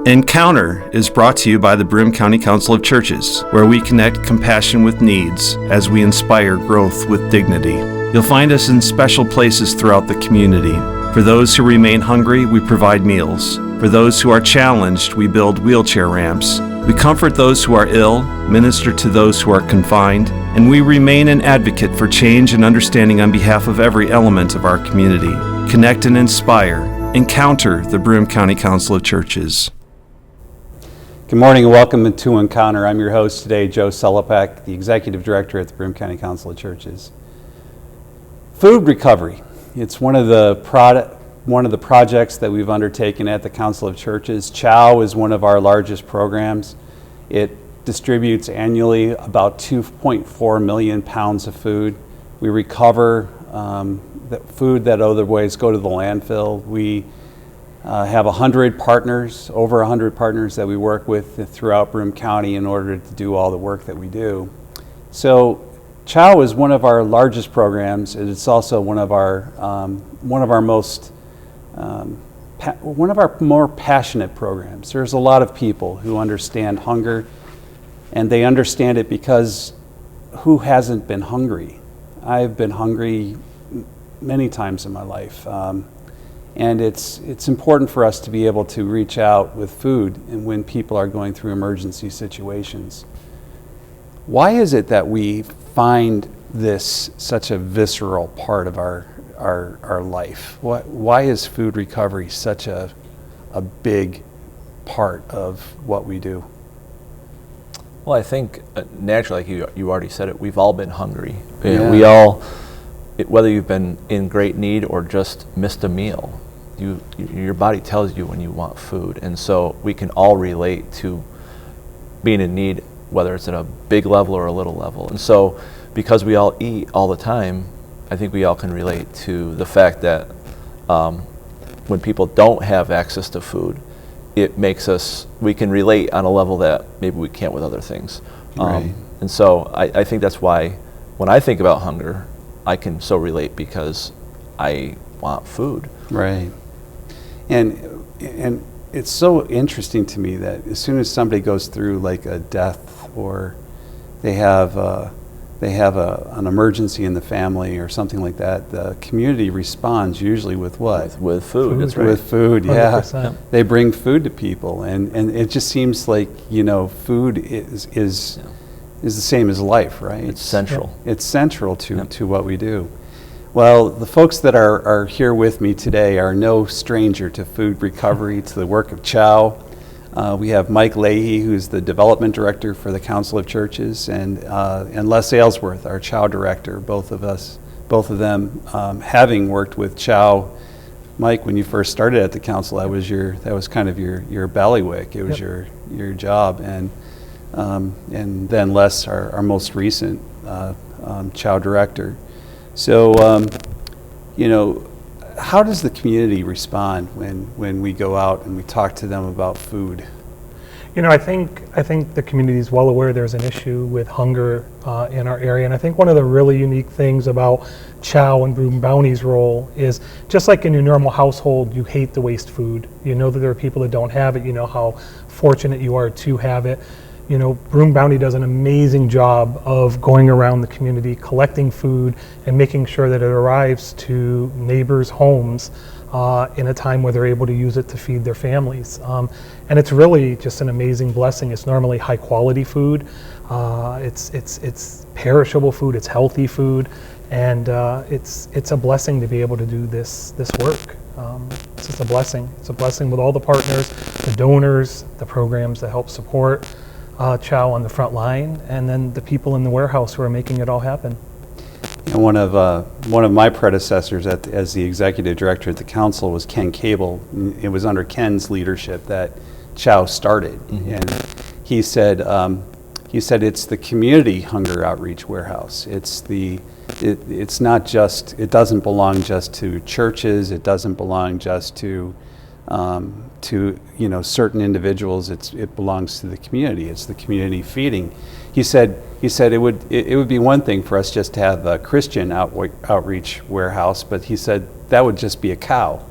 Encounter is brought to you by the Broome County Council of Churches, where we connect compassion with needs as we inspire growth with dignity. You'll find us in special places throughout the community. For those who remain hungry, we provide meals. For those who are challenged, we build wheelchair ramps. We comfort those who are ill, minister to those who are confined, and we remain an advocate for change and understanding on behalf of every element of our community. Connect and inspire. Encounter the Broome County Council of Churches. Good morning and welcome to Encounter. I'm your host today, Joe Sellepack, the Executive Director at the Broome County Council of Churches. Food recovery. It's one of the projects that we've undertaken at the Council of Churches. CHOW is one of our largest programs. It distributes annually about 2.4 million pounds of food. We recover the food that otherwise go to the landfill. We have 100 partners, over 100 partners that we work with throughout Broome County in order to do all the work that we do. So CHOW is one of our largest programs, and it's also one of our more passionate programs. There's a lot of people who understand hunger, and they understand it because who hasn't been hungry? I've been hungry many times in my life. And it's important for us to be able to reach out with food and when people are going through emergency situations. Why is it that we find this such a visceral part of our life? Why is food recovery such a big part of what we do? Well, I think naturally, like you already said it, we've all been hungry. Yeah. We all, whether you've been in great need or just missed a meal, your body tells you when you want food. And so we can all relate to being in need, whether it's at a big level or a little level. And so because we all eat all the time, I think we all can relate to the fact that when people don't have access to food, it makes us, we can relate on a level that maybe we can't with other things. Right. And so I think that's why when I think about hunger, I can so relate because I want food. Right. And it's so interesting to me that as soon as somebody goes through like a death or they have an emergency in the family or something like that, the community responds usually with what? With food. That's right. With food, yeah. 100%. They bring food to people, and it just seems like, food is the same as life, right? It's central. It's central to what we do. Well, the folks that are here with me today are no stranger to food recovery, to the work of CHOW. We have Mike Leahey, who's the Development Director for the Council of Churches, and Les Aylesworth, our CHOW Director, both of them having worked with CHOW. Mike, when you first started at the council, that was kind of your bailiwick. It was your job, and then Les, our most recent CHOW Director. So, how does the community respond when we go out and we talk to them about food? I think the community is well aware there's an issue with hunger in our area, and I think one of the really unique things about CHOW and Broome Bounty's role is just like in your normal household, you hate to waste food. You know that there are people that don't have it. You know how fortunate you are to have it. Broome Bounty does an amazing job of going around the community, collecting food, and making sure that it arrives to neighbors' homes in a time where they're able to use it to feed their families. And it's really just an amazing blessing. It's normally high quality food. It's perishable food. It's healthy food, and it's a blessing to be able to do this work. It's just a blessing. It's a blessing with all the partners, the donors, the programs that help support CHOW on the front line, and then the people in the warehouse who are making it all happen. One of my predecessors as the executive director at the council was Ken Cable. It was under Ken's leadership that CHOW started, and he said it's the community hunger outreach warehouse. It's not just, it doesn't belong just to churches. It doesn't belong just to certain individuals. It belongs to the community. It's the community feeding. He said it would be one thing for us just to have a Christian outreach warehouse, but he said that would just be a cow.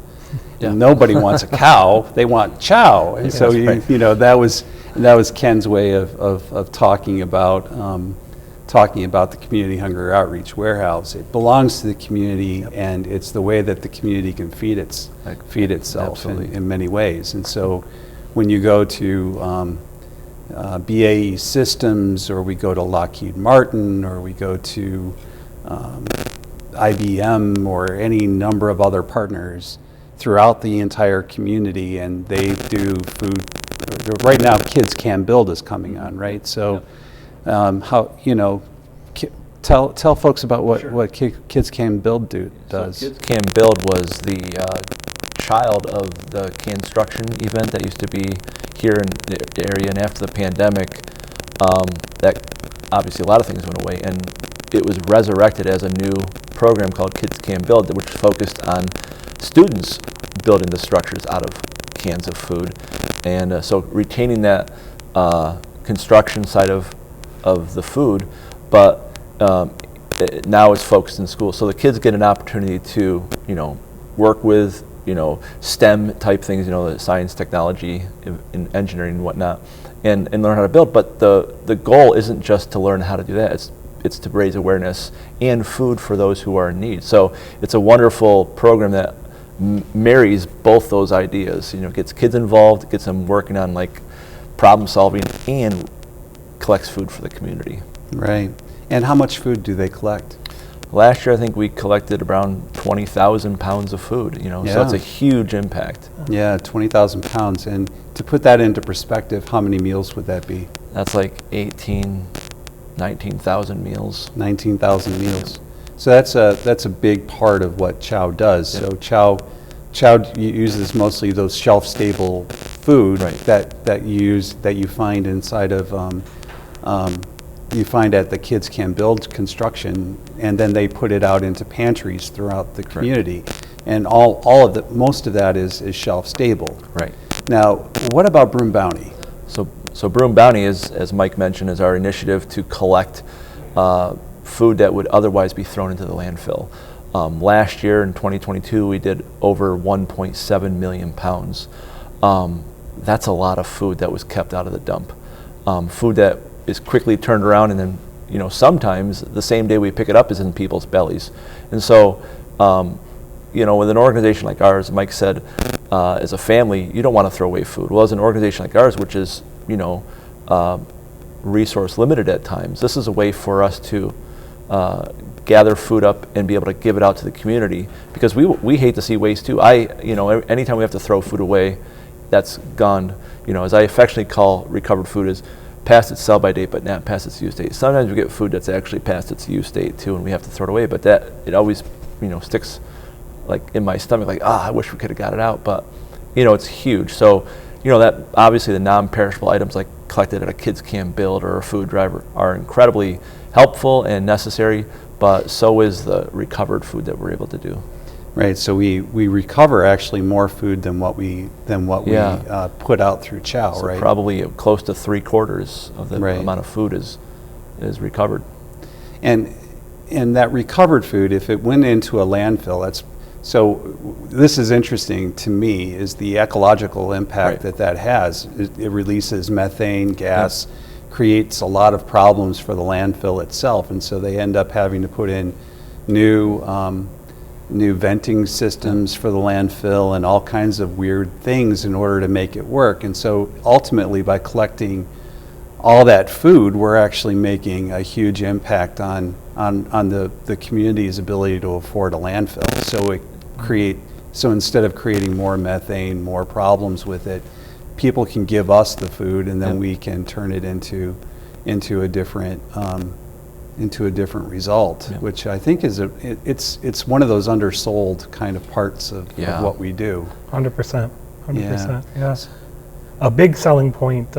And nobody wants a cow; they want CHOW. And so that was Ken's way of talking about the community hunger outreach warehouse. It belongs to the community, and it's the way that the community can feed itself in many ways. And so, when you go to BAE Systems, or we go to Lockheed Martin, or we go to IBM, or any number of other partners throughout the entire community, and they do food. Right now, Kids Can Build is coming on, right? So, tell folks about what Kids Can Build does. So Kids Can Build was the child of the construction event that used to be here in the area, and after the pandemic, that obviously a lot of things went away, and it was resurrected as a new program called Kids Can Build, which focused on students building the structures out of cans of food. And so retaining that construction side of the food, but now it's focused in school. So the kids get an opportunity to, work with, STEM type things, the science, technology, and engineering and whatnot, and learn how to build. But the goal isn't just to learn how to do that. It's to raise awareness and food for those who are in need. So it's a wonderful program that marries both those ideas. Gets kids involved, gets them working on problem solving, and collects food for the community. Right. And how much food do they collect? Last year, I think we collected around 20,000 pounds of food. So it's a huge impact. Yeah, 20,000 pounds. And to put that into perspective, how many meals would that be? That's 19,000 meals. 19,000 meals. So that's a big part of what CHOW does. Yep. So CHOW uses mostly those shelf-stable food that you find inside of you find at the Kids Can Build construction, and then they put it out into pantries throughout the community, and most of that is shelf-stable. Right. Now, what about Broom Bounty? So Broom Bounty is, as Mike mentioned, is our initiative to collect food that would otherwise be thrown into the landfill. Last year in 2022, we did over 1.7 million pounds. That's a lot of food that was kept out of the dump. Food that is quickly turned around, and then sometimes the same day we pick it up is in people's bellies. And so with an organization like ours, Mike said, as a family, you don't want to throw away food. Well, as an organization like ours, which is resource limited at times, this is a way for us to gather food up and be able to give it out to the community, because we hate to see waste too. Anytime we have to throw food away, that's gone. As I affectionately call recovered food, is past its sell-by date, but not past its use date. Sometimes we get food that's actually past its use date too, and we have to throw it away. But it always, sticks in my stomach, I wish we could have got it out. But it's huge. So that obviously the non-perishable items collected at a Kids Can Build or a food drive are incredibly helpful and necessary. But so is the recovered food that we're able to do. Right, so we recover actually more food than what we put out through CHOW, so right? Probably close to 3/4 of the amount of food is recovered. And that recovered food, if it went into a landfill, this is interesting to me, is the ecological impact that has. It releases methane gas, creates a lot of problems for the landfill itself, and so they end up having to put in new venting systems for the landfill and all kinds of weird things in order to make it work. And so ultimately, by collecting all that food, we're actually making a huge impact on the community's ability to afford a landfill. So instead of creating more methane, more problems with it, people can give us the food, and then we can turn it into a different result, which I think is it's one of those undersold kind of parts of what we do. 100%. Yes. A big selling point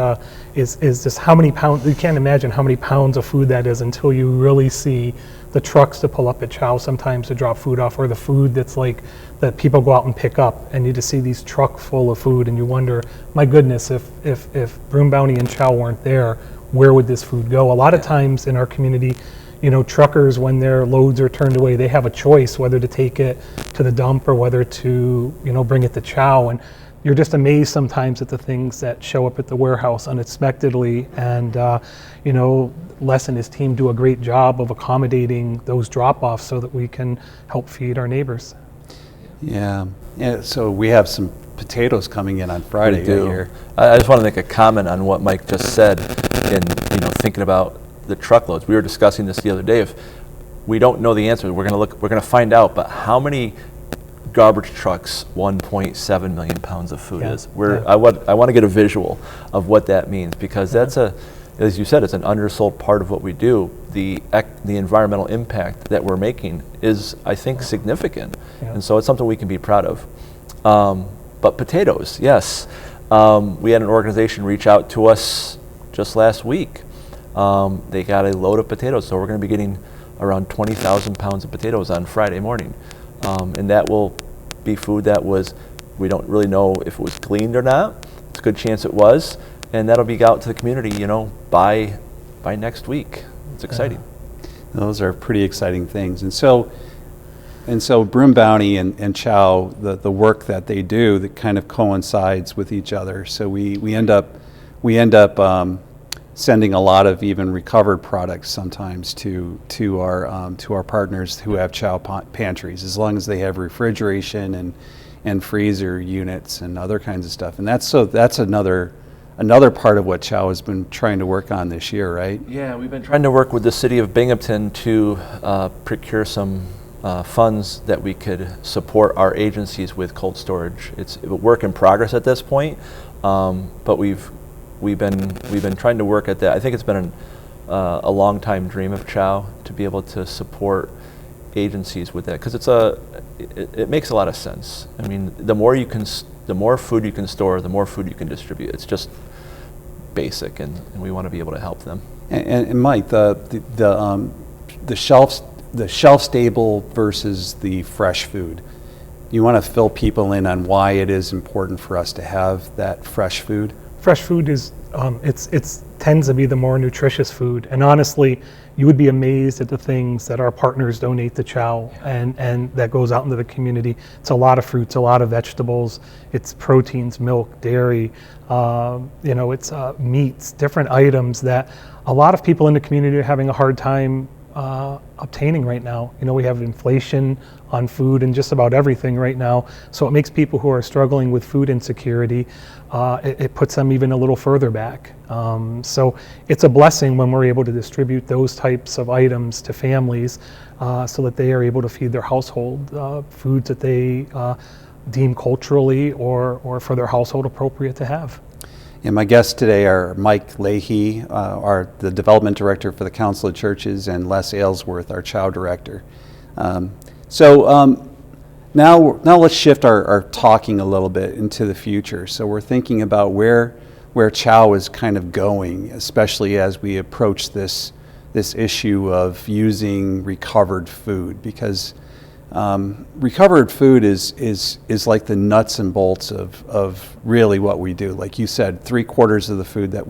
is just how many pounds. You can't imagine how many pounds of food that is until you really see the trucks to pull up at CHOW sometimes to drop food off, or the food that's that people go out and pick up, and you just see these trucks full of food, and you wonder, my goodness, if Broom Bounty and CHOW weren't there, where would this food go? A lot of times in our community, truckers, when their loads are turned away, they have a choice whether to take it to to the dump or whether to, bring it to CHOW. And you're just amazed sometimes at the things that show up at the warehouse unexpectedly. And, Les and his team do a great job of accommodating those drop-offs so that we can help feed our neighbors. Yeah. So we have some potatoes coming in on Friday. We do. Here. I just want to make a comment on what Mike just said in thinking about the truckloads. We were discussing this the other day. If we don't know the answer, we're going to find out, but how many garbage trucks 1.7 million pounds of food is? I want to get a visual of what that means, because that's as you said, it's an undersold part of what we do. The environmental impact that we're making is, I think, significant, and so it's something we can be proud of. But potatoes, yes. We had an organization reach out to us just last week. They got a load of potatoes, so we're going to be getting around 20,000 pounds of potatoes on Friday morning. And that will be food that we don't really know if it was gleaned or not. It's a good chance it was. And that'll be out to the community, by next week. It's exciting. Those are pretty exciting things. And so Broom Bounty and CHOW, the work that they do, that kind of coincides with each other. So we end up sending a lot of even recovered products sometimes to our partners who have CHOW pantries, as long as they have refrigeration and freezer units and other kinds of stuff. And that's another part of what CHOW has been trying to work on this year, right? Yeah, we've been trying to work with the city of Binghamton to procure some funds that we could support our agencies with cold storage. It's a work in progress at this point, but we've been trying to work at that. I think it's been a long time dream of CHOW to be able to support agencies with that, because it makes a lot of sense. I mean, the more food you can store, the more food you can distribute. It's just basic, and we want to be able to help them. And Mike, the shelf stable versus the fresh food. You want to fill people in on why it is important for us to have that fresh food? Fresh food is it's tends to be the more nutritious food, and honestly, you would be amazed at the things that our partners donate to CHOW and that goes out into the community. It's a lot of fruits, a lot of vegetables, it's proteins, milk, dairy, it's meats, different items that a lot of people in the community are having a hard time obtaining right now. We have inflation on food and just about everything right now, so it makes people who are struggling with food insecurity, it puts them even a little further back. So it's a blessing when we're able to distribute those types of items to families so that they are able to feed their household foods that they deem culturally or for their household appropriate to have. And my guests today are Mike Leahey, the Development Director for the Council of Churches, and Les Aylesworth, our CHOW Director. Now let's shift our talking a little bit into the future. So we're thinking about where CHOW is kind of going, especially as we approach this issue of using recovered food, because recovered food is like the nuts and bolts of really what we do. Like you said, 3/4 of the food that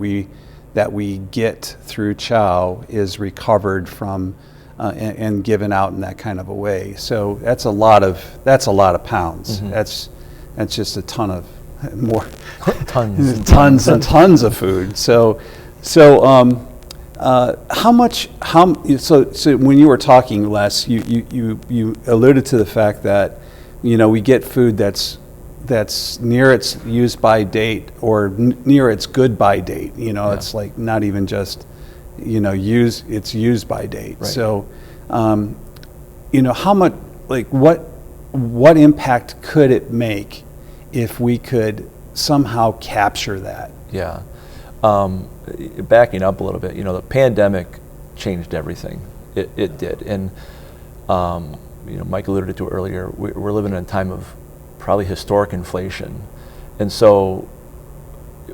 we get through CHOW is recovered from and given out in that kind of a way. So that's a lot of pounds. Mm-hmm. That's just a ton of more tons and tons of food. So when you were talking, Les, you alluded to the fact that we get food that's near its use by date or near its good by date. It's like not even just it's used by date. Right. So how much, like what impact could it make if we could somehow capture that? Yeah. Backing up a little bit, the pandemic changed everything. It did. And, Mike alluded to it earlier, we're living in a time of probably historic inflation. And so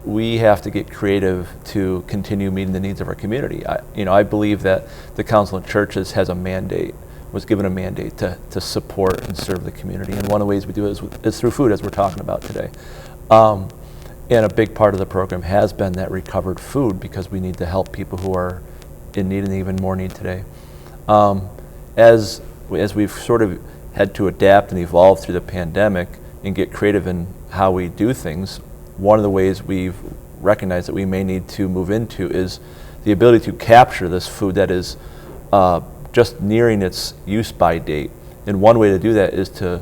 we have to get creative to continue meeting the needs of our community. I believe that the Council of Churches was given a mandate to support and serve the community. And one of the ways we do it is through food, as we're talking about today. And a big part of the program has been that recovered food, because we need to help people who are in need and even more need today. As we've sort of had to adapt and evolve through the pandemic and get creative in how we do things, one of the ways we've recognized that we may need to move into is the ability to capture this food that is just nearing its use by date. And one way to do that is to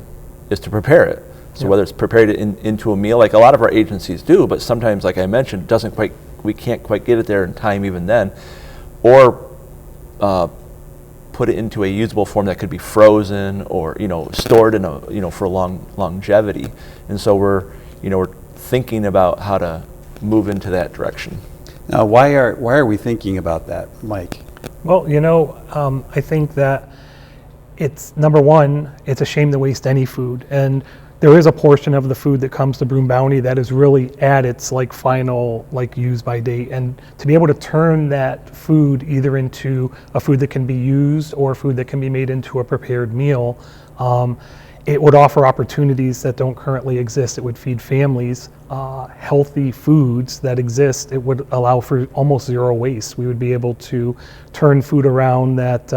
prepare it. So whether it's prepared into a meal, like a lot of our agencies do, but sometimes, like I mentioned, we can't quite get it there in time even then, or put it into a usable form that could be frozen or stored in a for longevity. And so we're thinking about how to move into that direction. Now, why are we thinking about that, Mike? Well, I think that it's, number one, it's a shame to waste any food. And there is a portion of the food that comes to Broome Bounty that is really at its final use by date. And to be able to turn that food either into a food that can be used or food that can be made into a prepared meal, it would offer opportunities that don't currently exist. It would feed families healthy foods that exist. It would allow for almost zero waste. We would be able to turn food around that,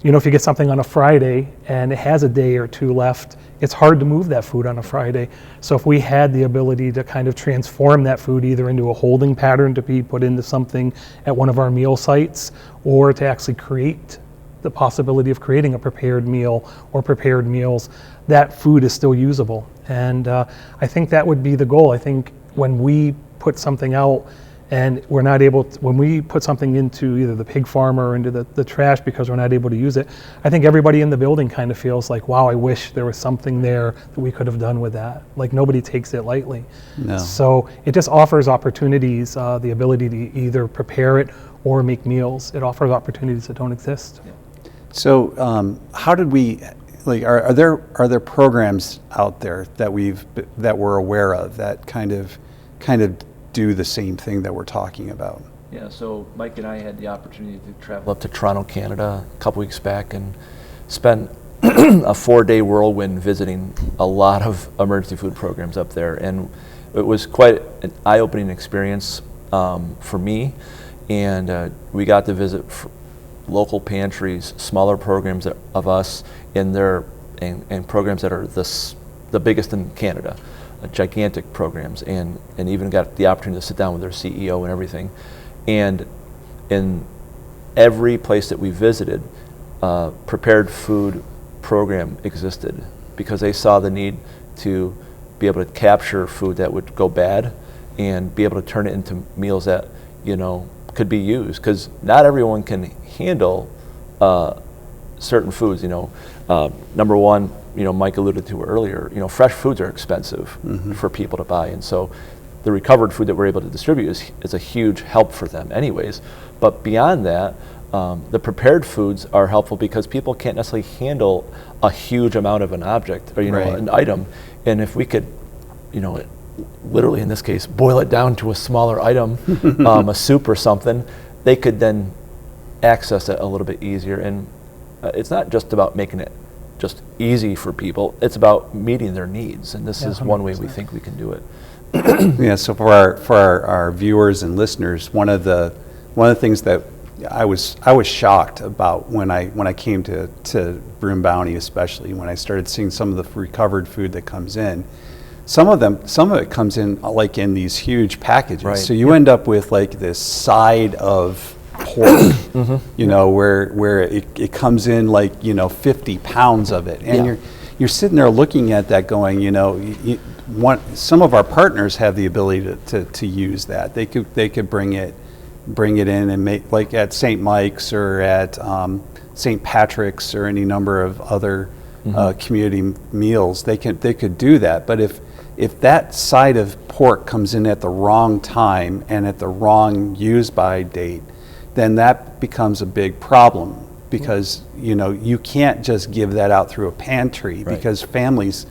if you get something on a Friday and it has a day or two left, it's hard to move that food on a Friday. So if we had the ability to kind of transform that food either into a holding pattern to be put into something at one of our meal sites, or to actually create the possibility of creating a prepared meal or prepared meals, that food is still usable. And I think that would be the goal. I think when we put something out and we're not able to, when we put something into either the pig farm or into the trash because we're not able to use it, I think everybody in the building kind of feels like, wow, I wish there was something there that we could have done with that. Like, nobody takes it lightly. No. So it just offers opportunities, the ability to either prepare it or make meals. It offers opportunities that don't exist. So how did we, are there programs out there that we're aware of that kind of do the same thing that we're talking about? Yeah, so Mike and I had the opportunity to travel up to Toronto, Canada a couple weeks back and spend a 4-day whirlwind visiting a lot of emergency food programs up there. And it was quite an eye-opening experience for me. And we got to visit local pantries, smaller programs of us in their and programs that are the biggest in Canada, gigantic programs, and even got the opportunity to sit down with their CEO and everything. And in every place that we visited, prepared food program existed because they saw the need to be able to capture food that would go bad and be able to turn it into meals that could be used, because not everyone can handle certain foods. Number one, Mike alluded to earlier, fresh foods are expensive for people to buy, and so the recovered food that we're able to distribute is a huge help for them anyways. But beyond that, the prepared foods are helpful because people can't necessarily handle a huge amount of an object or an item, and if we could literally in this case boil it down to a smaller item, a soup or something, they could then access it a little bit easier. And it's not just about making it just easy for people, it's about meeting their needs, and this is 100%. One way we think we can do it. Yeah, so for our viewers and listeners, one of the things that I was shocked about when I came to Broome Bounty, especially when I started seeing some of the recovered food that comes in. Some of it comes in like in these huge packages. Right. So you end up with like this side of pork, where it comes in like 50 pounds of it, and you're sitting there looking at that, going, some of our partners have the ability to use that. They could bring it in and make, like at St. Mike's or at St. Patrick's or any number of other community meals. They could do that. But if that side of pork comes in at the wrong time and at the wrong use by date, then that becomes a big problem, because you can't just give that out through a pantry, because families,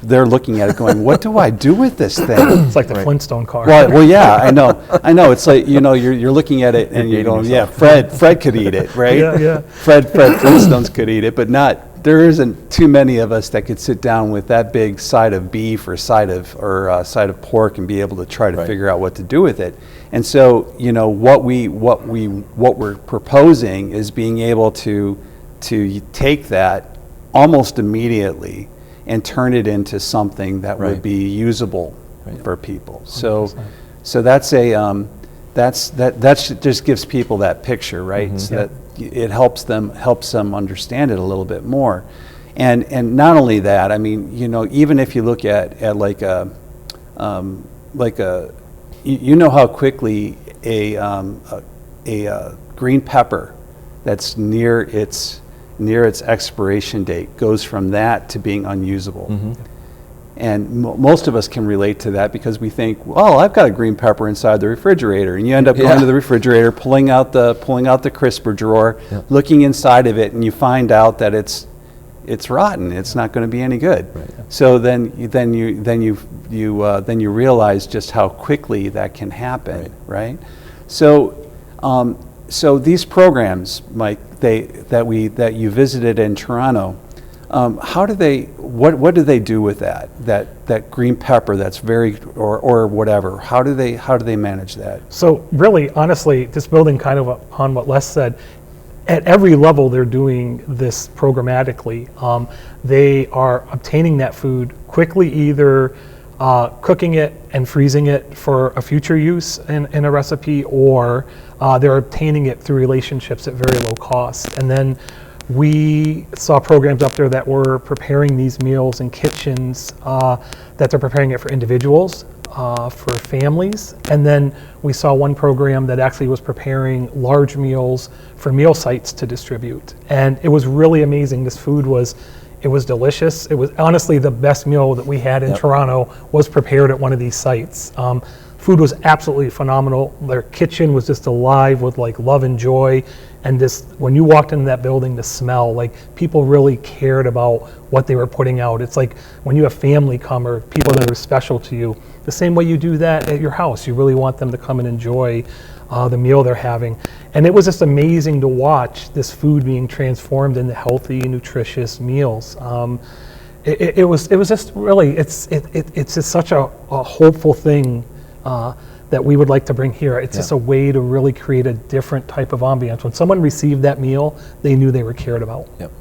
they're looking at it going, what do I do with this thing? It's like the Flintstone car. Well, yeah, I know. It's like, you're looking at it and you're going, yeah, Fred could eat it, right? Yeah. Fred Flintstones could eat it, but there isn't too many of us that could sit down with that big side of beef or side of pork and be able to try to figure out what to do with it. And so, what we're proposing is being able to take that almost immediately and turn it into something that would Right. be usable Right. for people. So that's a that just gives people that picture, right? So that it helps them understand it a little bit more. And not only that, I mean, you know, even if you look at like a you know how quickly a green pepper that's near its expiration date goes from that to being unusable. And most of us can relate to that because we think, well, I've got a green pepper inside the refrigerator, and you end up going to the refrigerator, pulling out the crisper drawer, looking inside of it, and you find out that it's rotten. It's not going to be any good. Right. So then you realize just how quickly that can happen, right? So so these programs, Mike, that you visited in Toronto, how do they? What do they do with that green pepper that's very or whatever? How do they manage that? So really, honestly, just building kind of upon what Les said, at every level they're doing this programmatically. They are obtaining that food quickly, either cooking it and freezing it for a future use in a recipe, or they're obtaining it through relationships at very low cost. And then we saw programs up there that were preparing these meals in kitchens, that they're preparing it for individuals, for families. And then we saw one program that actually was preparing large meals for meal sites to distribute. And it was really amazing. This food was delicious. It was honestly the best meal that we had in Toronto was prepared at one of these sites. Food was absolutely phenomenal. Their kitchen was just alive with like love and joy. And this, when you walked into that building, the smell, like people really cared about what they were putting out. It's like when you have family come or people that are special to you, the same way you do that at your house. You really want them to come and enjoy the meal they're having. And it was just amazing to watch this food being transformed into healthy, nutritious meals. It was just really, it's just such a hopeful thing that we would like to bring here. It's just a way to really create a different type of ambiance. When someone received that meal, they knew they were cared about. Yep.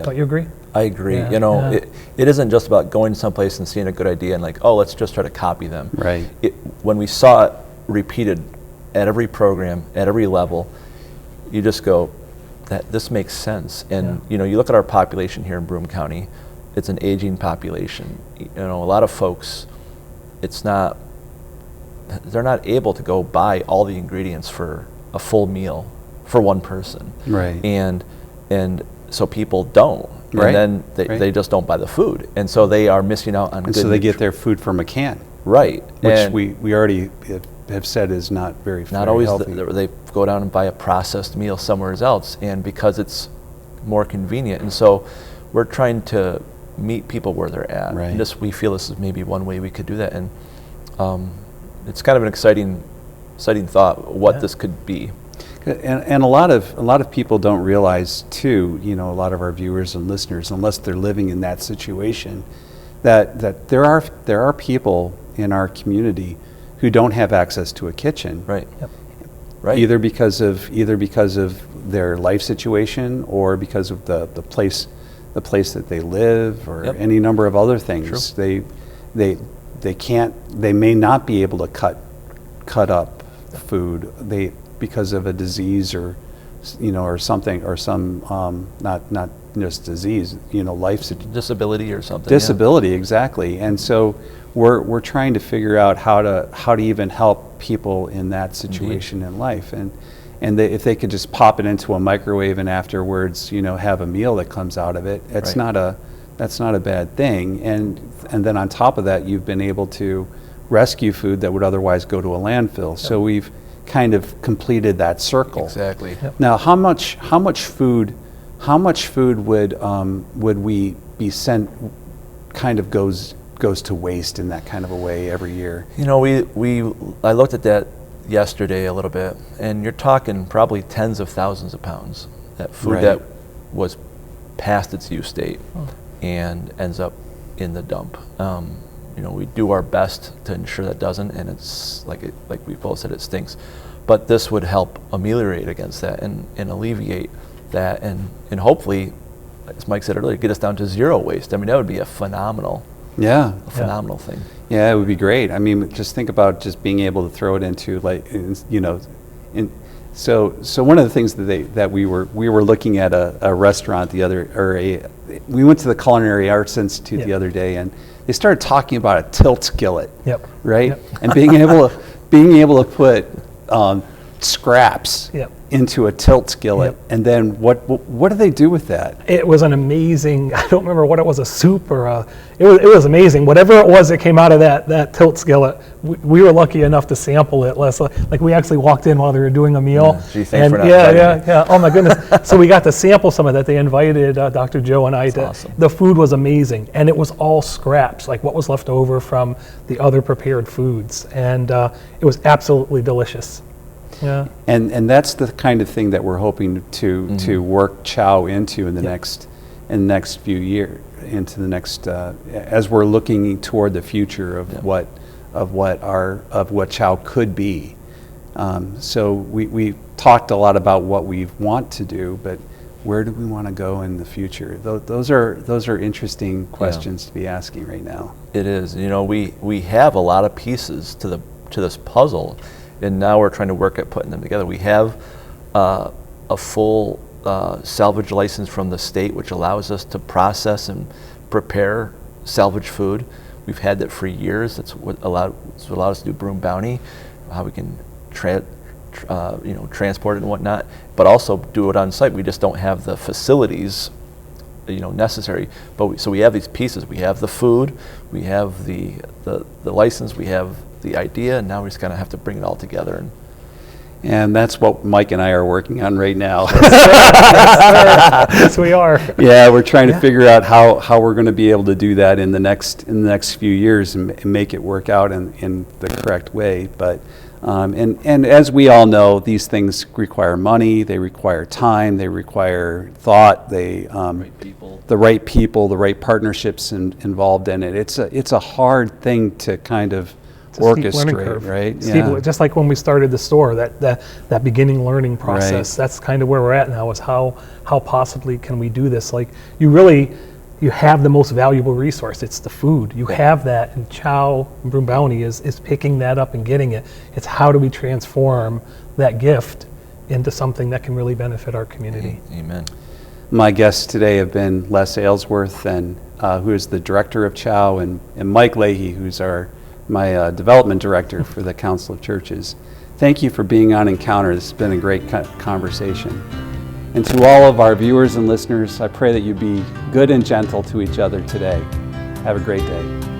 Don't you agree? I agree. Yeah, You know, yeah. it isn't just about going someplace and seeing a good idea and like, oh, let's just try to copy them. Right. When we saw it repeated at every program, at every level, you just go, that this makes sense. And you know, you look at our population here in Broome County, it's an aging population. You know, a lot of folks, they're not able to go buy all the ingredients for a full meal for one person. Right. And so people don't. Right. And then they just don't buy the food. And so they are missing out on And good so they get their food from a can, Right. which And we already have said is not very not always healthy. they go down and buy a processed meal somewhere else, and because it's more convenient. And so we're trying to meet people where they're at. Right. And we feel this is maybe one way we could do that. And it's kind of an exciting thought what this could be. And a lot of people don't realize too, you know, a lot of our viewers and listeners, unless they're living in that situation, that there are people in our community who don't have access to a kitchen. Right. Yep. Right. Either because of their life situation or because of the place that they live or any number of other things. True. They may not be able to cut up food because of a disease or something or some not just disease, life disability or something. disability, exactly. And so we're trying to figure out how to even help people in that situation in life, and if they could just pop it into a microwave and afterwards have a meal that comes out of it, that's not a bad thing. And then on top of that, you've been able to rescue food that would otherwise go to a landfill. So we've kind of completed that circle. Exactly. Yep. Now, how much food would we be sent kind of goes to waste in that kind of a way every year? I looked at that yesterday a little bit, and you're talking probably tens of thousands of pounds that food that was past its use date and ends up in the dump. We do our best to ensure that doesn't, and it's like we both said, it stinks. But this would help ameliorate against that and alleviate that, and hopefully as Mike said earlier, get us down to zero waste. I mean, that would be a phenomenal thing. Yeah, it would be great. I mean, just think about just being able to throw it into so one of the things that we were looking at a restaurant we went to the Culinary Arts Institute the other day, and they started talking about a tilt skillet. Yep. Right? Yep. And being able to put scraps into a tilt skillet, and then what do they do with that? It was an amazing, I don't remember what it was, a soup or it was amazing. Whatever it was that came out of that tilt skillet, we were lucky enough to sample it. Like we actually walked in while they were doing a meal. Gee, thanks for not inviting me. Oh my goodness. So we got to sample some of that. They invited Dr. Joe and I. Awesome. The food was amazing, and it was all scraps, like what was left over from the other prepared foods, and it was absolutely delicious. Yeah. And that's the kind of thing that we're hoping to work CHOW into in the next few years, into the next as we're looking toward the future of what CHOW could be. So we talked a lot about what we want to do, but where do we want to go in the future? Those are interesting questions to be asking right now. It is. We have a lot of pieces to this puzzle. And now we're trying to work at putting them together. We have a full salvage license from the state, which allows us to process and prepare salvage food. We've had that for years. That's what allowed us to do Broom Bounty, how we can transport it and whatnot, but also do it on site. We just don't have the facilities necessary. But so we have these pieces. We have the food, we have the license, we have the idea, and now we just kind of have to bring it all together. And that's what Mike and I are working on right now. Yes, we are. Yeah, we're trying to figure out how we're going to be able to do that in the next few years and make it work out in the correct way. But and as we all know, these things require money, they require time, they require thought, the right people, the right partnerships involved in it. It's a hard thing to kind of orchestrate, right? Just like when we started the store, that beginning learning process. Right. That's kind of where we're at now. Is how possibly can we do this? Like you have the most valuable resource. It's the food. You have that, and CHOW and Broom Bounty is picking that up and getting it. It's how do we transform that gift into something that can really benefit our community. Amen. My guests today have been Les Aylesworth, who is the director of CHOW, and Mike Leahey, who's my development director for the Council of Churches. Thank you for being on Encounter. This has been a great conversation. And to all of our viewers and listeners, I pray that you be good and gentle to each other today. Have a great day.